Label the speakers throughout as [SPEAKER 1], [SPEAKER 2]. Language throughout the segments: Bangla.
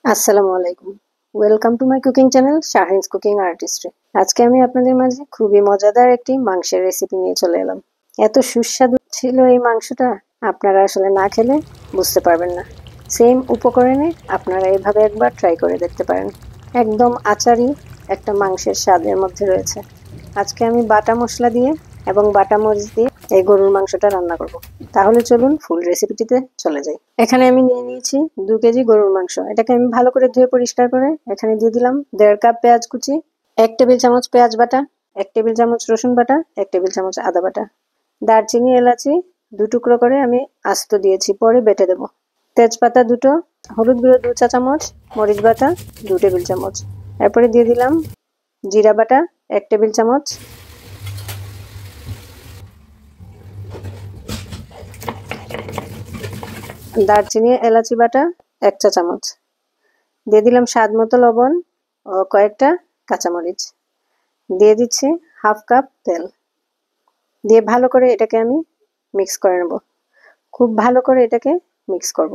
[SPEAKER 1] আসসালামু আলাইকুম। Welcome to my cooking channel Shahin's cooking artistry. আজকে আমি আপনাদের মাঝে খুবই মজাদার একটি মাংসের রেসিপি নিয়ে চলে এলাম। এত সুস্বাদু ছিল এই মাংসটা, আপনারা আসলে না খেলে বুঝতে পারবেন না। সেম উপকরণে আপনারা এভাবে একবার ট্রাই করে দেখতে পারেন। একদম আচারি একটা মাংসের স্বাদের মধ্যে রয়েছে। আজকে আমি বাটা মশলা দিয়ে এবং বাটা মরিচ দিয়ে এই গরুর মাংসটা রান্না করব। তাহলে চলুন ফুল রেসিপিটিতে চলে যাই। এখানে আমি নিয়ে নিয়েছি 2 কেজি গরুর মাংস। এটাকে আমি ভালো করে ধুয়ে পরিষ্কার করে এখানে দিয়ে দিলাম 1.5 কাপ পেঁয়াজ কুচি, 1 টেবিল চামচ পেঁয়াজ বাটা, 1 টেবিল চামচ রসুন বাটা, 1 টেবিল চামচ আদা বাটা। দারচিনি এলাচি 2 টুকরো করে আমি আস্ত দিয়েছি, পরে বেটে দেব। তেজপাতা 2টো, হলুদ গুঁড়ো 2 চা চামচ, মরিচ বাটা 2 টেবিল চামচ। এরপরে দিয়ে দিলাম জিরা বাটা 1 টেবিল চামচ, দারচিনি এলাচি বাটা 1 চা চামচ, দিয়ে দিলাম স্বাদ মতো লবণ ও কয়েকটা কাঁচামরিচ, দিয়ে দিচ্ছি 1/2 কাপ তেল। দিয়ে ভালো করে এটাকে আমি মিক্স করে নেব। খুব ভালো করে এটাকে মিক্স করব।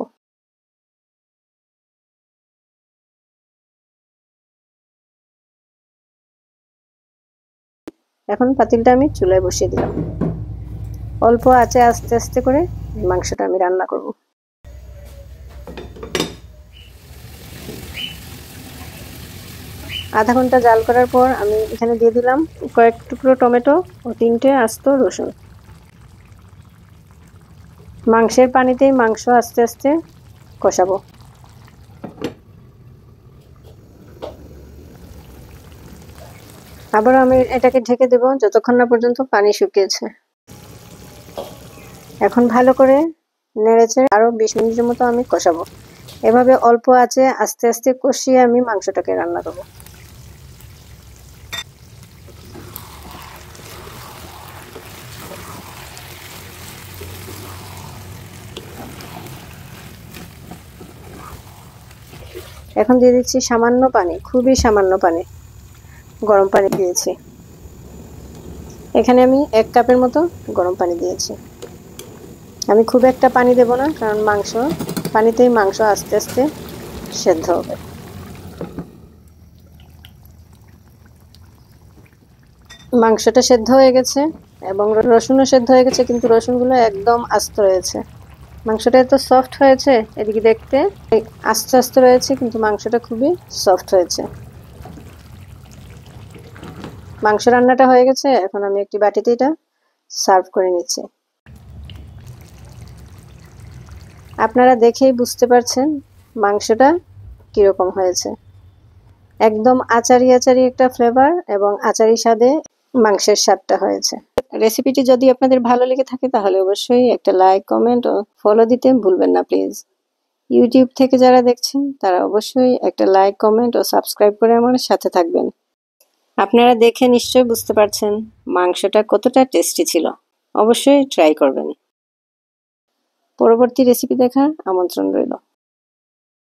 [SPEAKER 1] এখন পাতিলটা আমি চুলায় বসিয়ে দিলাম। অল্প আঁচে আস্তে আস্তে করে মাংসটা আমি রান্না করব। আধা ঘন্টা জাল করার পর আমি এখানে দিয়ে দিলাম কয়েক টুকরো টমেটো ও 3টে আস্ত রসুন। মাংসের পানিতেই মাংস আস্তে আস্তে কষাবো। আবারও আমি এটাকে ঢেকে দেব যতক্ষণ না পর্যন্ত পানি শুকিয়েছে। এখন ভালো করে নেড়েচেড়ে আরো 20 মিনিটের মতো আমি কষাবো। এভাবে অল্প আঁচে আস্তে আস্তে কষিয়ে আমি মাংসটাকে রান্না করব। এখন দিয়ে দিচ্ছি সামান্য পানি, খুবই সামান্য পানি, গরম পানি দিয়েছি। এখানে আমি 1 কাপের মতো গরম পানি দিয়েছি। আমি খুব একটা পানি দেব না, কারণ পানিতেই মাংস আস্তে আস্তে সেদ্ধ হবে। মাংসটা সেদ্ধ হয়ে গেছে এবং রসুনও সেদ্ধ হয়ে গেছে, কিন্তু রসুনগুলো একদম আস্ত রয়েছে। মাংসটা এত সফট হয়েছে, এদিকে দেখতে আস্তে আস্তে রয়েছে, কিন্তু মাংসটা খুবই সফট হয়েছে। মাংস রান্নাটা হয়ে গেছে, এখন আমি একটি বাটিতে এটা সার্ভ করে নিচ্ছি। আপনারা দেখেই বুঝতে পারছেন মাংসটা কিরকম হয়েছে। একদম আচারি আচারি একটা ফ্লেভার এবং আচারি স্বাদে মাংসের স্বাদটা হয়েছে। রেসিপিটি যদি আপনাদের ভালো লেগে থাকে তাহলে অবশ্যই একটা লাইক, কমেন্ট ও ফলো দিতে ভুলবেন না প্লিজ। ইউটিউব থেকে যারা দেখছেন তারা অবশ্যই একটা লাইক, কমেন্ট ও সাবস্ক্রাইব করে আমার সাথে থাকবেন। আপনারা দেখে নিশ্চয়ই বুঝতে পারছেন মাংসটা কতটা টেস্টি ছিল। অবশ্যই ট্রাই করবেন। পরবর্তী রেসিপি দেখার আমন্ত্রণ রইল।